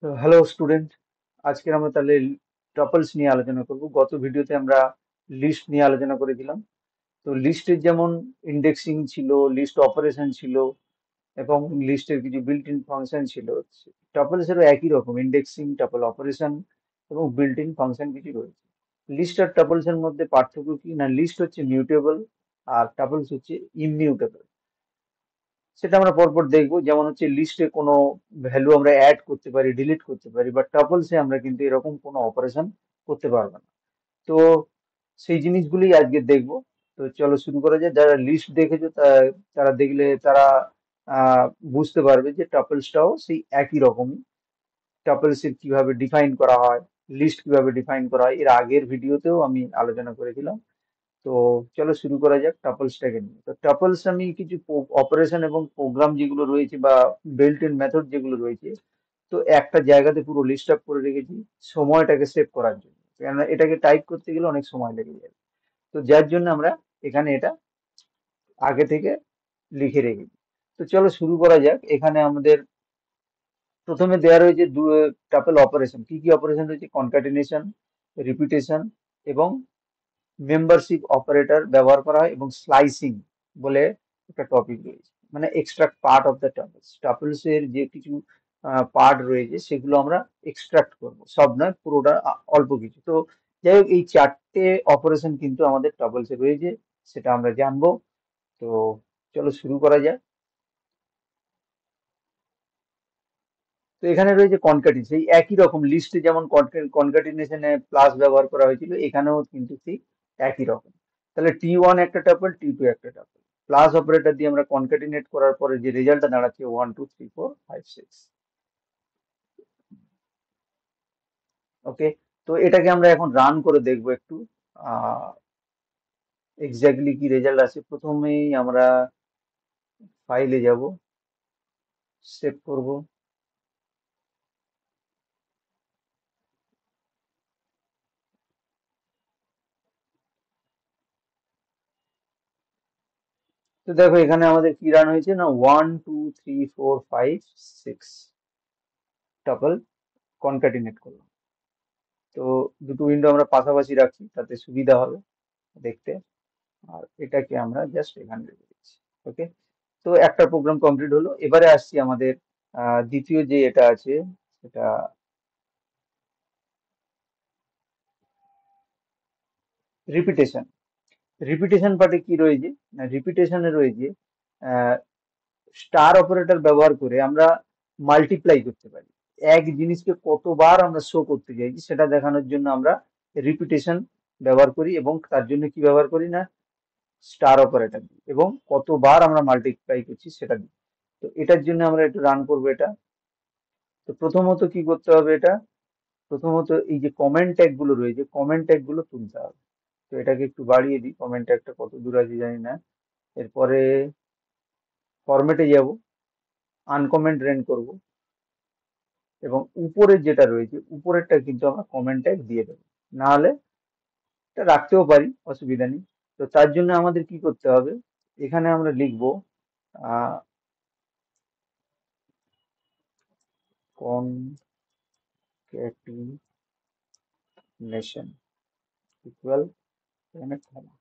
তো hello student, আজকে আমরা তাহলে টপলস নিয়ে আলোচনা করব। গত ভিডিওতে আমরা লিস্ট নিয়ে আলোচনা করেছিলাম। তো লিস্টের যেমন ইন্ডেক্সিং ছিল, লিস্ট অপারেশন ছিল এবং লিস্টের কিছু বিল্ট ইন ফাংশন ছিল। টপলসেরও একই রকম ইন্ডেক্সিং, টপল অপারেশন এবং বিল্ট ইন ফাংশন কিছু রয়েছে। লিস্ট আর টপলস এর মধ্যে পার্থক্য কি না, লিস্ট হচ্ছে মিউটেবল আর টপলস হচ্ছে ইমিউটেবল। সেটা আমরা পরপর দেখবো। যেমন হচ্ছে লিস্টে কোনো ভ্যালু আমরা অ্যাড করতে পারি, ডিলিট করতে পারি, বাট টাপলসে আমরা কিন্তু এরকম কোনো অপারেশন করতে পারবো না। তো সেই জিনিসগুলি আজকে দেখবো। তো চলো শুরু করা যায়। যারা লিস্ট দেখেছো তারা দেখলে তারা আহ বুঝতে পারবে যে টাপলসটাও সেই একই রকমই। টাপলসের কিভাবে ডিফাইন করা হয়, লিস্ট কিভাবে ডিফাইন করা হয়, এর আগের ভিডিওতেও আমি আলোচনা করেছিলাম। তো চলো শুরু করা যাক টাপলসটাকে নিয়ে। তো টাপলস আমি কিছু অপারেশন এবং প্রোগ্রাম যেগুলো রয়েছে বা বিল্ট ইন মেথড যেগুলো রয়েছে, তো একটা জায়গাতে পুরো লিস্ট আপ করে রেখেছি সময়টাকে সেভ করার জন্য। কেননা এটাকে টাইপ করতে গেলে অনেক সময় লেগে যায়। তো যার জন্য আমরা এখানে এটা আগে থেকে লিখে রেখেছি। তো চলো শুরু করা যাক। এখানে আমাদের প্রথমে দেওয়া রয়েছে টাপল অপারেশন। কি কি অপারেশন রয়েছে? কনকাটিনেশন, রিপিটেশন এবং মেম্বারশিপ অপারেটর ব্যবহার করা হয়, এবং স্লাইসিং বলে একটা টপিক রয়েছে, মানে extract part of the tuples. টাপলস এর যে কিছু পার্ট রয়েছে সেগুলো আমরা এক্সট্রাক্ট করব, সব নয়, পুরোটা অল্প কিছু। তো যাই হোক, এই চারটে অপারেশন কিন্তু আমাদের টাপলস এ রয়েছে, সেটা আমরা জানবো। তো চলো শুরু করা যাক। তো এখানে রয়েছে কনকাটিনেশন, এই একই রকম লিস্টে যেমন কনকাটিনেশনে প্লাস ব্যবহার করা হয়েছিল, এখানেও কিন্তু ঠিক একই রকম। তাহলে T1 একটা টাপল, T2 একটা টাপল, প্লাস অপারেটর দিয়ে আমরা কনকাটিনেট করার পরে যে রেজাল্টটা দাঁড়াচ্ছে 1 2 3 4 5 6। ওকে, তো এটাকে আমরা এখন রান করে দেখবো একটু আহ এক্স্যাক্টলি কি রেজাল্ট আসে। প্রথমেই আমরা ফাইলে যাব, সেভ করব। তো দেখো এখানে আমাদের কি রান হয়েছে না, 1 2 3 4 5 6 টাপল কনকাটিনেট করলাম। তো দুটো উইন্ডো আমরা পাশাপাশি রাখছি, তাতে সুবিধা হবে দেখতে। আর এটাকে আমরা জাস্ট এখানে রেখে দিচ্ছি। ওকে, তো একটা প্রোগ্রাম কমপ্লিট হলো। এবারে আসছি আমাদের দ্বিতীয় যে এটা আছে, সেটা রিপিটেশন। রিপিটেশন পার্টে কি রয়েছে না, রিপিটেশনে রয়েছে স্টার অপারেটর ব্যবহার করে আমরা মাল্টিপ্লাই করতে পারি। এক জিনিসকে কতবার আমরা শো করতে চাইছি সেটা দেখানোর জন্য আমরা রিপিটেশন ব্যবহার করি, এবং তার জন্য কি ব্যবহার করি না, স্টার অপারেটর দিই, এবং কতবার আমরা মাল্টিপ্লাই করছি সেটা দিই। তো এটার জন্য আমরা একটু রান করবো এটা। তো প্রথমত কি করতে হবে, এটা প্রথমত এই যে কমেন্ট ট্যাগ গুলো রয়েছে, কমেন্ট ট্যাগ গুলো তুলতে হবে। তো এটাকে একটু বাড়িয়ে দিই, কমেন্ট ট্যাগটা কত দূর আছে জানি না। এরপরে ফরম্যাটে যাব, আনকমেন্ট রেন করব, এবং উপরের যেটা রয়েছে উপরেরটা কিন্তু আমরা কমেন্ট ট্যাগ দিয়ে দেবো। না হলে এটা রাখতেও পারি, অসুবিধা নেই। তো তার জন্য আমাদের কি করতে হবে, এখানে আমরা লিখবো কনক্যাটিনেশন ইকুয়াল, এখানে comma।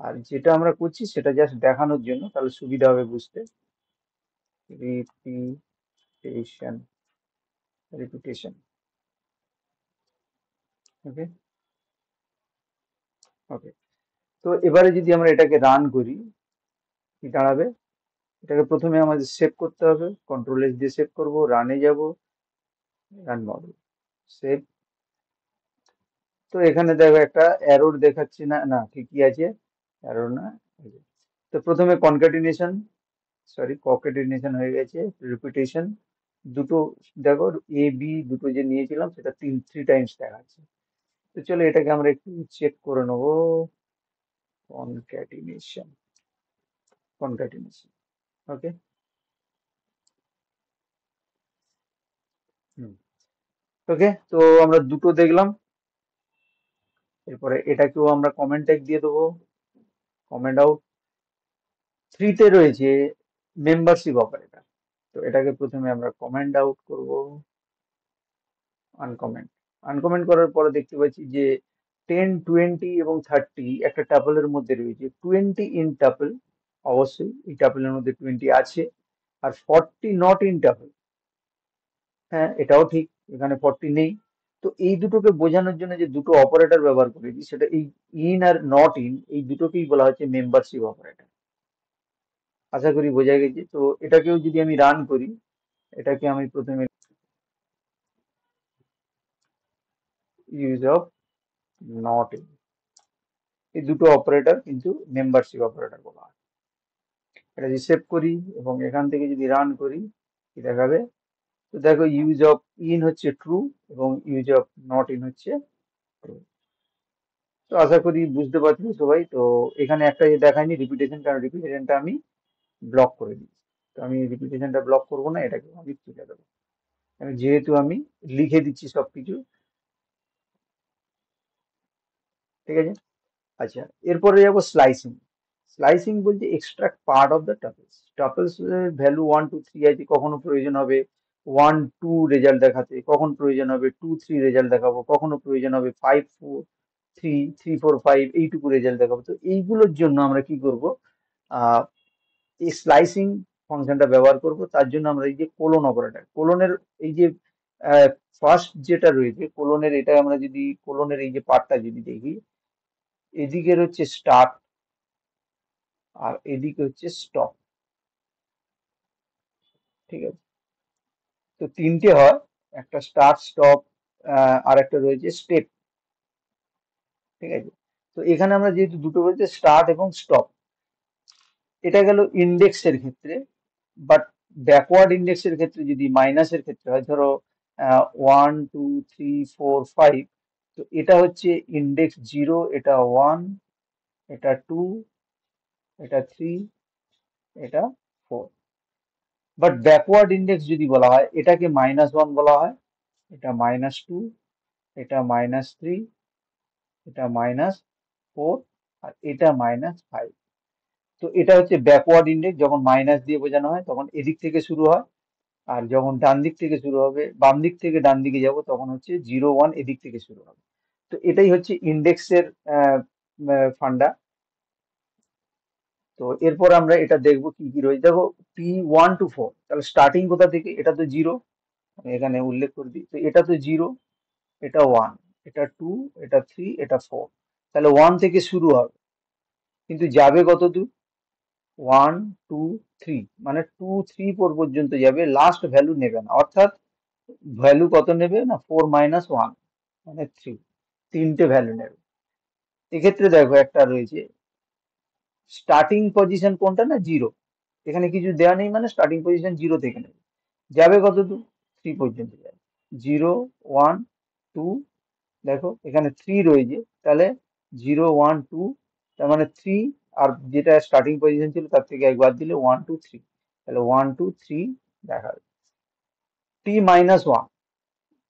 আর যেটা আমরা করছি সেটা জাস্ট দেখানোর জন্য, তাহলে সুবিধা হবে বুঝতে। Repetition, repetition. Okay, okay. তো এবারে যদি আমরা এটাকে রান করি, কি দাঁড়াবে? এটাকে প্রথমে আমাদের সেভ করতে হবে, কন্ট্রোল S দিয়ে সেভ করব, রানে যাব, রান মডেল, সেভ। তো এখানে দেখো একটা এরর দেখাচ্ছে না, না ঠিকই আছে, এরর না। এই যে। তো প্রথমে কনক্যাটিনেশন, সরি ককেটিনেশন হয়ে গেছে, রিপিটেশন দুটো। দেখো A B দুটো যে নিয়েছিলাম সেটা 3 টাইমস দেখাচ্ছে। তো চলো এটাকে আমরা একটু চেক করে নেবো। Concatenation, concatenation. Okay, hmm, okay. তো আমরা দুটো দেখলাম। এরপরে এটাকেও আমরা কমেন্ট ট্যাগ দিয়ে দেবো, কমেন্ট আউট। থ্রিতে রয়েছে মেম্বারশিপ অপারেটর। তো এটাকে প্রথমে আমরা কমেন্ট আউট করব, আনকমেন্ট। আনকমেন্ট করার পরে দেখতে পাচ্ছি যে 10, 20 এবং 30 একটা টাপলের মধ্যে রয়েছে। 20 ইন টাপল, অবশ্যই এই টাপলের মধ্যে 20 আছে। আর 40 নট ইন টাপল, হ্যাঁ এটাও ঠিক, এখানে 40 নেই। তো এই দুটোকে বোঝানোর জন্য যে দুটো অপারেটর ব্যবহার করেছি, সেটা এই ইন আর নট ইন, এই দুটোকেই বলা হচ্ছে মেম্বারশিপ অপারেটর। আশা করি বোঝা গেছে। তো এটাকেও যদি আমি রান করি, এটাকে আমি প্রথমে ইউজ অফ নট ইন, এই দুটো অপারেটর কিন্তু মেম্বারশিপ অপারেটর বলা হয়। এটা যদি সেভ করি এবং এখান থেকে যদি রান করি, কি দেখাবে? তো দেখো ইউজ অফ ইন হচ্ছে ট্রু এবং ইউজ অফ নট ইন হচ্ছে ট্রু। তো আশা করি বুঝতে পারছি সবাই। তো এখানে একটা যে দেখায়নি রিপিটেশন, কারণ রিপিটেশনটা আমি ব্লক করে দিই। তো আমি রিপিটেশনটা ব্লক করবো না, এটাকে আমি তুলে দেবো। যেহেতু আমি লিখে দিচ্ছি সবকিছু, ঠিক আছে। আচ্ছা, এরপরে যাবো স্লাইসিং। স্লাইসিং বলতে extract part of the tuples. Tuples value 1, 2, 3 আছে, কখনো প্রয়োজন হবে 1, 2 রেজাল্ট দেখাতে, কখন প্রয়োজন হবে 2, 3 রেজাল্ট দেখাবো, কখনো প্রয়োজন হবে 5, 4, 3, 3, 4, 5 এইটুকু রেজাল্ট দেখাবো। তো এইগুলোর জন্য আমরা কি করব? আহ এই স্লাইসিং ফাংশনটা ব্যবহার করব। তার জন্য আমরা এই যে কোলন অপারেটর, কোলনের এই যে ফার্স্ট যেটা রয়েছে কোলনের, এটা আমরা যদি কোলনের এই যে পার্টটা যদি দেখি, এদিকের হচ্ছে স্টার্ট আর এদিকে হচ্ছে স্টপ, ঠিক আছে। তো তিনটে হয়, একটা স্টার্ট, স্টপ, আর একটা রয়েছে স্টেপ, ঠিক আছে। তো এখানে আমরা যেহেতু দুটো বলতে স্টার্ট এবং স্টপ, এটা গেল ইন্ডেক্সের ক্ষেত্রে। বাট ব্যাকওয়ার্ড ইন্ডেক্সের ক্ষেত্রে যদি মাইনাসের ক্ষেত্রে হয়, ধরো 1, 2, 3, 4, 5, তো এটা হচ্ছে ইন্ডেক্স 0, এটা 1, এটা 2, এটা 3, এটা 4। বাট ব্যাকওয়ার্ড ইন্ডেক্স যদি বলা হয়, এটাকে -1 বলা হয়, এটা -2, এটা -3, এটা -4, আর এটা -5। তো এটা হচ্ছে ব্যাকওয়ার্ড ইন্ডেক্স। যখন মাইনাস দিয়ে বোঝানো হয় তখন এদিক থেকে শুরু হয়, আর যখন ডান দিক থেকে শুরু হবে, বাম দিক থেকে ডান দিকে যাব, তখন হচ্ছে 0, 1 এদিক থেকে শুরু হবে। তো এটাই হচ্ছে ইন্ডেক্সের ফান্ডা। তো এরপর আমরা এটা দেখবো কি কি রয়েছে। দেখো P1 to 4, তাহলে স্টার্টিং কোথা থেকে? এটা তো 0, আমি এখানে উল্লেখ করে দিই। তো এটা তো 0, এটা 1, এটা 2, এটা 3, এটা 4। তাহলে 1 থেকে শুরু হবে, কিন্তু যাবে কত দূর? 1, 2, 3, মানে 2, 3, 4 পর্যন্ত যাবে, লাস্ট ভ্যালু নেবে না। অর্থাৎ ভ্যালু কত নেবে না, 4 - 1 মানে 3, তিনটে ভ্যালু নেবে। এক্ষেত্রে দেখো একটা রয়েছে স্টার্টিং পজিশন কোনটা না, 0, এখানে কিছু দেওয়া নেই, মানে স্টার্টিং পজিশন 0 থেকে নেবে। যাবে কত দূর? 3 পর্যন্ত যাবে। 0, 1, 2, দেখো এখানে 3 রয়েছে, তাহলে 0, 1, 2, তার মানে 3, আর যেটা স্টার্টিং পজিশন ছিল তার থেকে একবার দিলে 1, 2, 3, তাহলে 1, 2, 3 দেখাবে। T-1,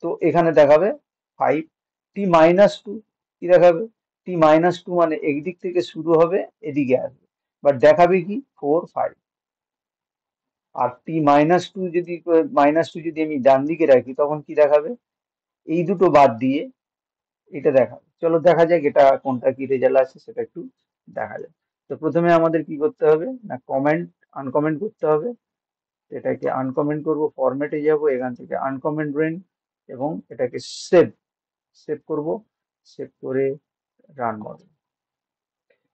তো এখানে দেখাবে 5। T-2 কি দেখাবে? T-2 মানে একদিক থেকে শুরু হবে, এদিকে আসবে, বাট দেখাবে কি 4, 5। আর T-2 যদি আমি ডান দিকে রাখি, তখন কি দেখাবে? এই দুটো বাদ দিয়ে এটা দেখাবে। চলো দেখা যাক এটা কোনটা কি রেজাল্ট আসে, সেটা একটু দেখা যাক। তো প্রথমে আমাদের কি করতে হবে না, কমেন্ট আনকমেন্ট করতে হবে। এটাকে আনকমেন্ট করব, ফরম্যাটে যাব, এখান থেকে আনকমেন্ট রেন, এবং এটাকে সেভ সেভ করব। সেভ করে রান করব।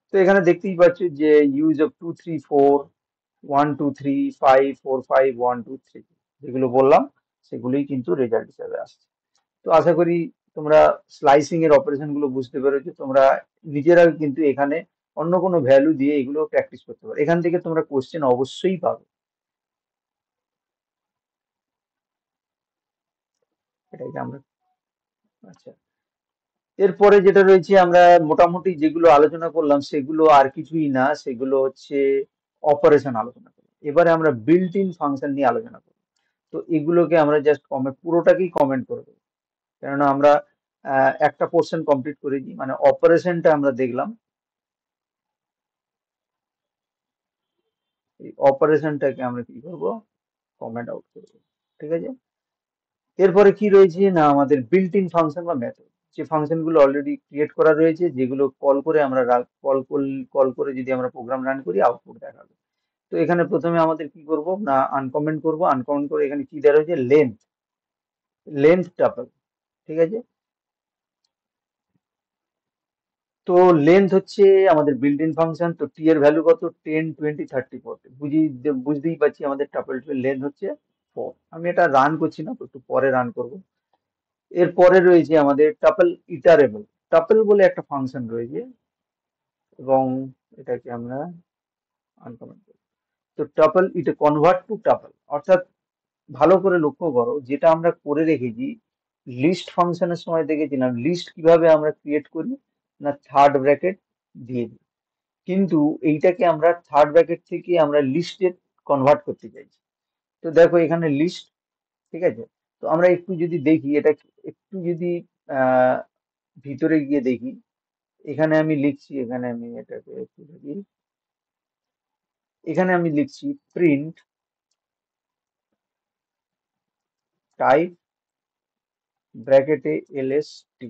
তো এখানে দেখতেই পাচ্ছ যে ইউজ অফ 2, 3, 4, 1, 2, 3, 5, 4, 5, 1, 2, 3 যেগুলো বললাম, সেগুলোই কিন্তু রেজাল্ট হিসাবে আসছে। তো আশা করি তোমরা স্লাইসিং এর অপারেশন গুলো বুঝতে পেরেছো। তোমরা নিজেরাও কিন্তু এখানে অন্য কোনো ভ্যালু দিয়ে এগুলো প্র্যাকটিস করতে পারো, এখান থেকে তোমরা কোশ্চেন অবশ্যই পাবে। এটাই যে আমরা, আচ্ছা, এরপরে যেটা রয়েছে, আমরা মোটামুটি যেগুলো আলোচনা করলাম সেগুলো আর কিছুই না, সেগুলো হচ্ছে অপারেশন আলোচনা করলাম। এবারে আমরা বিল্ট ইন ফাংশন নিয়ে আলোচনা করব। তো এগুলোকে আমরা জাস্ট কমেন্ট, পুরোটাকেই কমেন্ট করে দেবো, কেননা আমরা একটা পোর্শন কমপ্লিট করেছি, মানে অপারেশনটা আমরা দেখলাম। এই অপারেশনটাকে আমরা কি করব? কমেন্ট আউট করব, ঠিক আছে। এরপরে কি রয়েছে না আমাদের বিল্ট ইন ফাংশন বা মেথড, যে ফাংশন গুলো অলরেডি ক্রিয়েট করা রয়েছে, যেগুলো কল করে আমরা কল করে যদি আমরা প্রোগ্রাম রান করি আউটপুট দেখাবে। তো এখানে প্রথমে আমাদের কি করব না আনকমেন্ট করব, আনকমেন্ট করে এখানে কি দেওয়া রয়েছে লেন্থ, টাপল, ঠিক আছে। তো লেন্থ হচ্ছে আমাদের বিল্ট ইন ফাংশন, তো টি এর ভ্যালু কত 10 20 30 40, বুঝতেই পারছি আমাদের টাপলটির লেন্থ হচ্ছে 4। আমি এটা রান করছি না, একটু পরে রান করব। এরপরে রয়েছে আমাদের টাপল ইটারেবল, টাপল বলে একটা ফাংশন রয়েছে, এবং এটাকে আমরা আনকমেন্ট করি। তো tuple it convert to tuple, অর্থাৎ ভালো করে লক্ষ্য করো, যেটা আমরা করে রেখেছি লিস্ট ফাংশনের সময় দেখেছিলাম লিস্ট কিভাবে আমরা ক্রিয়েট করি না থার্ড ব্র্যাকেট দিয়ে দিই, কিন্তু এইটাকে আমরা থার্ড ব্র্যাকেট থেকে আমরা লিস্টে কনভার্ট করতে চাইছি। তো দেখো এখানে লিস্ট, ঠিক আছে। তো আমরা একটু যদি দেখি এটা, একটু যদি আহ ভিতরে গিয়ে দেখি, এখানে আমি লিখছি, এখানে আমি এটাকে একটু দেখি, এখানে আমি লিখছি প্রিন্ট টাইপ ব্র্যাকেটে এলএসটি,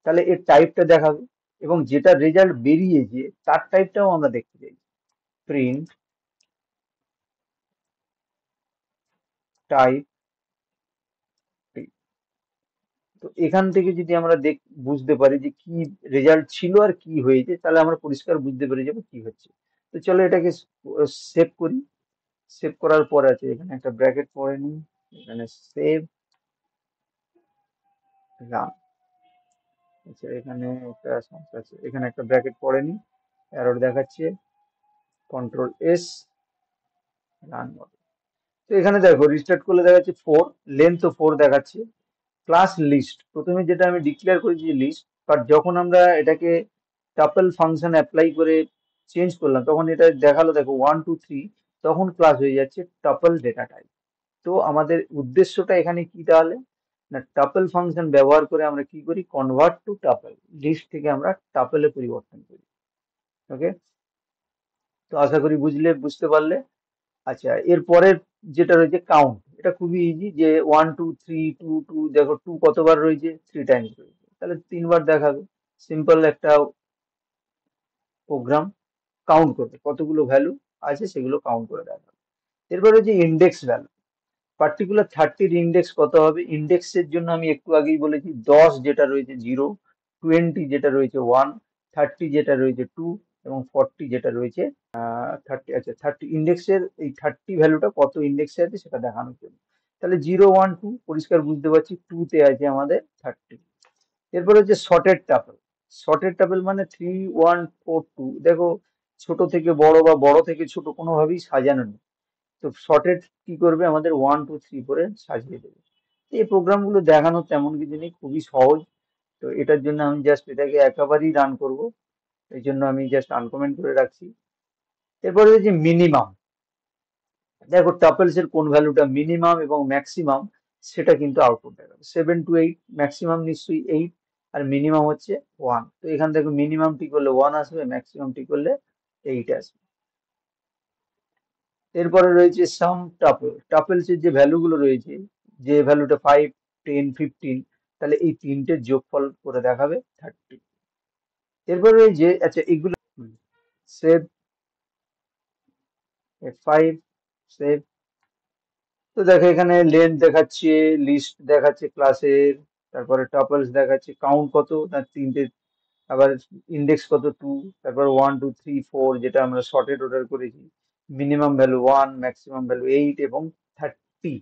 তাহলে এর টাইপটা দেখাবে, এবং যেটা রেজাল্ট বেরিয়েছে তার টাইপটাও আমরা দেখতে চাই, প্রিন্ট টাইপ। তো এখান থেকে যদি আমরা বুঝতে পারি যে কি রেজাল্ট ছিল আর কি হয়েছে, তাহলে আমরা পরিষ্কার বুঝতে পেরে যাবো কি হচ্ছে। তো চলো এটাকে সেভ করি। সেভ করার পর আছে এখানে একটা ব্র্যাকেট পরে নিই, এখানে সেভ রান। আচ্ছা এখানে একটা সমস্যা আছে, এখানে একটা ব্র্যাকেট পরে নিই, এরর দেখাচ্ছে, কন্ট্রোল এস, রান। তো এখানে দেখো রিস্টার্ট করলে দেখাচ্ছে 4, লেন্থ তো 4 দেখাচ্ছে, ক্লাস লিস্ট, প্রথমে যেটা আমি ডিক্লেয়ার করেছি লিস্ট, বাট যখন আমরা এটাকে টাপল ফাংশন অ্যাপ্লাই করে চেঞ্জ করলাম তখন এটা দেখালো দেখো 1 2 3, তখন ক্লাস হয়ে যাচ্ছে টাপল ডেটা টাইপ। তো আমাদের উদ্দেশ্যটা এখানে কি তাহলে না টাপল ফাংশন ব্যবহার করে আমরা কি করি কনভার্ট টু টাপল, লিস্ট থেকে আমরা টাপলে পরিবর্তন করি। ওকে, তো আশা করি বুঝতে পারলে। আচ্ছা এরপরের যেটা রয়েছে কাউন্ট, এটা খুবই ইজি, যে 1 2 3 2 2, দেখো 2 কতবার রয়েছে 3 টাইমস রয়েছে, তাহলে 3বার দেখাবে। সিম্পল একটা প্রোগ্রাম কাউন্ট করবে কতগুলো ভ্যালু আছে সেগুলো কাউন্ট করে দেখাবে। এরপরে যে ইন্ডেক্স ভ্যালু, পার্টিকুলার 30-র ইন্ডেক্স কত হবে, ইন্ডেক্সের জন্য আমি একটু আগেই বলেছি 10 যেটা রয়েছে 0, 20 যেটা রয়েছে 1, 30 যেটা রয়েছে 2, এবং 40 যেটা রয়েছে 30। আচ্ছা 30 ইন্ডেক্সের এই 30 ভ্যালুটা কত ইন্ডেক্সে আছে সেটা দেখানোর জন্য। তাহলে 0 1 2 পরিষ্কার বুঝতে পারছি, 2 তে আছে আমাদের 30। এরপর হচ্ছে শর্টেড টাপল, শর্টেড টাপল মানে 3 1 4 2, দেখো ছোট থেকে বড় বা বড় থেকে ছোট কোনোভাবেই সাজানো নেই। তো শর্টেড কি করবে আমাদের 1 2 3 করে সাজিয়ে দেবে। এই প্রোগ্রামগুলো দেখানো তেমন কিছু নেই, খুবই সহজ। তো এটার জন্য আমি জাস্ট এটাকে একেবারেই রান করব, এই জন্য আমি জাস্ট আনকমেন্ট করে রাখছি। এরপরে যে মিনিমাম, দেখো টাপলস এর কোন ভ্যালুটা মিনিমাম এবং ম্যাক্সিমাম সেটা কিন্তু আউটপুট দেখাবে। 7 to 8, ম্যাক্সিমাম নিশ্চয়ই 8, আর মিনিমাম হচ্ছে 1। তো এখান থেকে মিনিমাম টি করলে 1 আসবে, ম্যাক্সিমাম টি করলে 8 আসবে। এরপরে রয়েছে সাম টাপল, টাপলস এর যে ভ্যালুগুলো রয়েছে, যে ভ্যালুটা 5 10 15, তাহলে এই তিনটের যোগফল করে দেখাবে 30। এরপরে রয়েছে আচ্ছা এগুলো সেভ, 5 সেভ। তো দেখো এখানে লেন্থ দেখাচ্ছে, লিস্ট দেখাচ্ছে ক্লাসের, তারপরে টাপলস দেখাচ্ছে, কাউন্ট কত না 3টে, আবার ইন্ডেক্স কত 2, তারপর 1 2 3 4 যেটা আমরা শর্টেড অর্ডার করেছি, মিনিমাম ভ্যালু 1, ম্যাক্সিমাম ভ্যালু 8, এবং 30।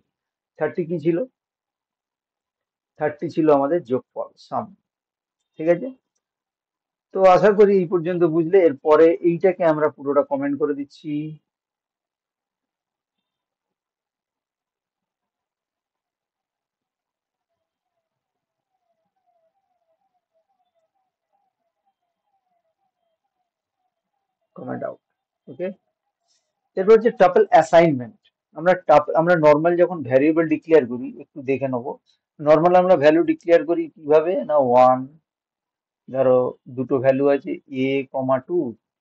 30 কি ছিল, 30 ছিল আমাদের যোগফল সাম, ঠিক আছে। তো আশা করি এই পর্যন্ত বুঝলে। এরপরে এইটাকে আমরা পুরোটা কমেন্ট করে দিচ্ছি, কমেন্ট আউট। ওকে, এরপর হচ্ছে টাপল অ্যাসাইনমেন্ট। আমরা নর্মাল যখন ভ্যারিয়েবল ডিক্লেয়ার করি একটু দেখে নেবো। নর্মাল আমরা ভ্যালু ডিক্লেয়ার করি কিভাবে না 1, ধরো দুটো ভ্যালু আছে a, 2,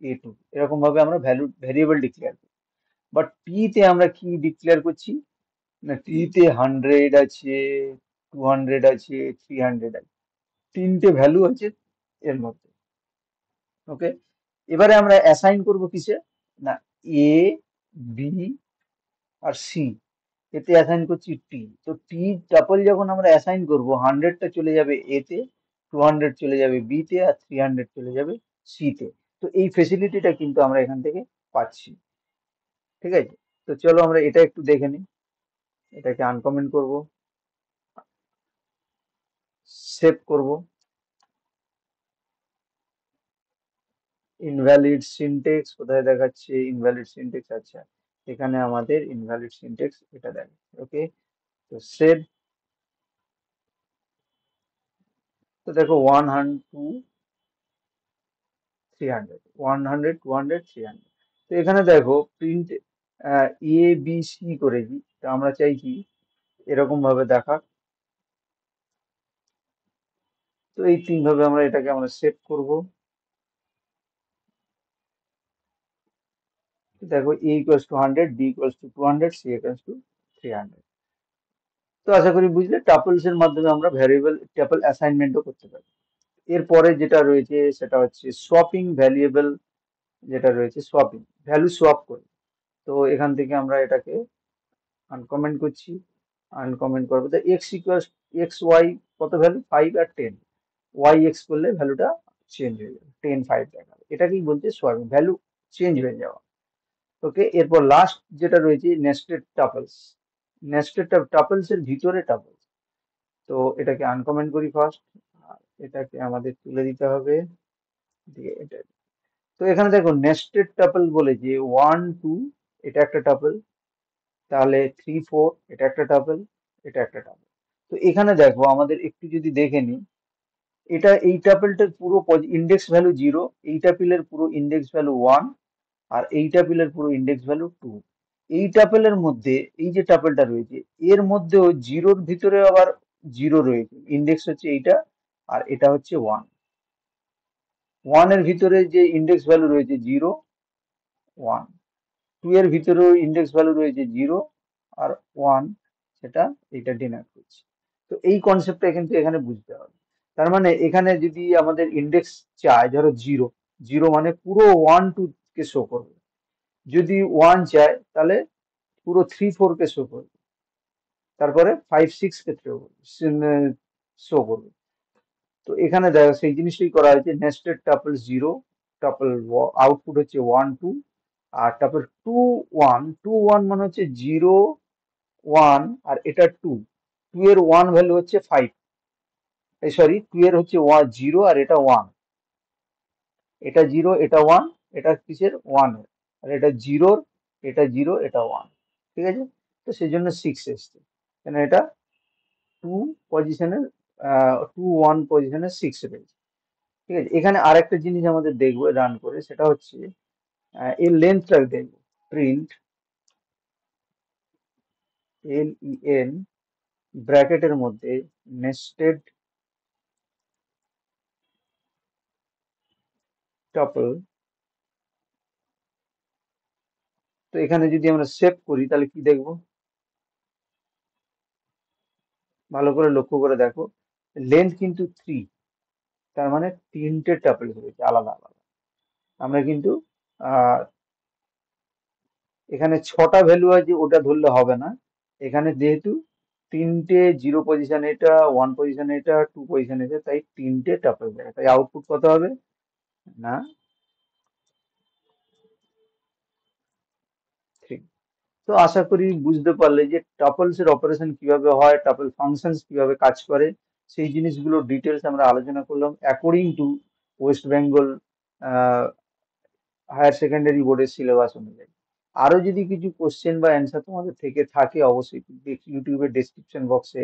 a2, এরকম ভাবে আমরা ভ্যারিয়েবল ডিক্লেয়ার করি। বাট পি তে আমরা কি ডিক্লেয়ার করছি না, টি তে 100 আছে, 200 আছে, 300 আছে, তিনটে ভ্যালু আছে এর মধ্যে। ওকে, এবারে আমরা অ্যাসাইন করব কিসে, না এ, বি আর সি, এতে অ্যাসাইন করছি টি। তো টি টাপল যখন আমরা অ্যাসাইন করব, 100টা চলে যাবে এ তে, 200 চলে যাবে বি তে, আর 300 চলে যাবে সি তে। তো এই ফেসিলিটিটা কিন্তু আমরা এখান থেকে পাচ্ছি। ঠিক আছে, তো চলো আমরা এটা একটু দেখে নিই। এটাকে আনকমেন্ট করব, সেভ করব। ইনভ্যালিড সিনটেক্স কোথায় দেখাচ্ছে, ইনভ্যালিড সিনটেক্স, আচ্ছা এখানে আমাদের ইনভ্যালিড সিনটেক্স এটা দেখাচ্ছে। ওকে, তো সেভ। তো দেখো 100, 200, 300, 100, 200, 300। তো এখানে দেখো প্রিন্ট এ বি সি করেছি, তো আমরা চাইছি এরকম ভাবে দেখাক। তো এই তিন ভাবে আমরা এটাকে আমরা সেভ করব। দেখো A equals to 100, B equals to 200, C equals to 300। তো আশা করি বুঝলে টাপলস এর মাধ্যমে আমরা ভ্যারিয়েবল টাপল অ্যাসাইনমেন্টও করতে পারি। এরপরে যেটা রয়েছে সেটা হচ্ছে সোয়াপিং ভ্যারিয়েবল, যেটা রয়েছে সোয়াপিং, ভ্যালু সোয়াপ করে। তো এখান থেকে আমরা এটাকে আনকমেন্ট করছি, আনকমেন্ট করবো। তো এক্স ইকুয়াল এক্স ওয়াই কত ভ্যালু, 5 আর 10, ওয়াই এক্স করলে ভ্যালুটা চেঞ্জ হয়ে যাবে, 10 5 দেখাবে। এটাকেই বলছে সোয়াপিং, ভ্যালু চেঞ্জ হয়ে যাওয়া। ওকে, এরপর লাস্ট যেটা রয়েছে নেস্টেড টাপলস, নেস্টেড টাপলস এর ভিতরে টাপলস। তো এটাকে আনকমেন্ট করি ফার্স্ট, এটাকে আমাদের তুলে দিতে হবে, দিয়ে এটা। তো এখানে দেখো নেস্টেড টাপল বলে যে 1 2, এটা একটা টাপল, তাহলে 3 4 এটা একটা টাপল, এটা একটা টাপল। তো এখানে দেখো আমাদের একটু যদি দেখে নিই, এটা এই টাপলটার পুরো ইন্ডেক্স ভ্যালু 0, এই টাপলের পুরো ইন্ডেক্স ভ্যালু 1, আর এই টাপলের পুরো ইন্ডেক্স ভ্যালু 2। এই টাপলের মধ্যে এই যে টাপলটা রয়েছে এর মধ্যেও জিরোর ভিতরে আবার জিরো রয়েছে, ইন্ডেক্স হচ্ছে এইটা, আর এটা হচ্ছে 1। 1 এর ভিতরে যে ইন্ডেক্স ভ্যালু রয়েছে 0 1, 2 এর ভিতরেও ইন্ডেক্স ভ্যালু রয়েছে 0 আর 1, সেটা এটা ডিনোট করছে। তো এই কনসেপ্টটা কিন্তু এখানে বুঝতে হবে। তার মানে এখানে যদি আমাদের ইন্ডেক্স চায়, ধরো 0, 0 মানে পুরো 1 2 কে শো করবে। যদি 1 চায় তাহলে পুরো 3 4 কে শো করবে, তারপরে 5 6 ক্ষেত্রেও শো করবে। তো এখানে দেখো সেই জিনিসটাই করা হয়েছে, নেস্টেড টাপল 0, টাপল আউটপুট হচ্ছে 1 2, আর টাপল 2 1, 2 1 মানে হচ্ছে 0 1, আর এটা 2, 2 এর 1 ভ্যালু হচ্ছে 5, এই সরি 2 এর হচ্ছে 0 আর এটা 1, এটা 0 এটা 1, এটা কিসের 1 এর, আর এটা 0, এটা 0 এটা 1। ঠিক আছে, তো সেই জন্য 6 এসছে, কেন এটা 2 পজিশনে, 2 1 পজিশনে 6 রয়েছে। ঠিক আছে, এখানে আরেকটা জিনিস আমাদের দেখবো রান করে, সেটা হচ্ছে এর লেন্থটা দেখবো। প্রিন্ট len ব্র্যাকেটের মধ্যে নেস্টেড টাপল। তো এখানে যদি আমরা সেভ করি তাহলে কি দেখবো, ভালো করে লক্ষ্য করে দেখো, লেন্থ কিন্তু 3, তার মানে তিনটে টাপল রয়েছে আলাদা আলাদা। আমরা কিন্তু আহ এখানে 6টা ভ্যালু আছে ওটা ধরলে হবে না, এখানে যেহেতু তিনটে 0 পজিশন, এটা 1 পজিশন, এটা 2 পজিশন, এটা তাই তিনটে টাপল দেয়, তাই আউটপুট কত হবে, না 3। তো আশা করি বুঝতে পারলে যে টাপলস এর অপারেশন কিভাবে হয়, টাপল ফাংশনস কিভাবে কাজ করে, সেই জিনিসগুলো ডিটেলস আমরা আলোচনা করলাম according to West Bengal higher secondary বোর্ডের সিলেবাস অনুযায়ী। আরো যদি কিছু কোশ্চেন বা অ্যান্সার তোমাদের থেকে থাকে অবশ্যই ইউটিউবের ডেসক্রিপশন বক্সে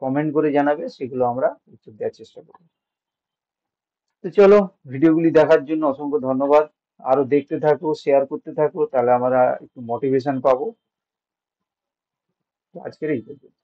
কমেন্ট করে জানাবে, সেগুলো আমরা উত্তর দেওয়ার চেষ্টা করব। তো চলো, ভিডিওগুলি দেখার জন্য অসংখ্য ধন্যবাদ। আরো দেখতে থাকো, শেয়ার করতে থাকো, তাহলে আমরা একটু মোটিভেশন পাবো। তো আজকের এই পর্যন্ত।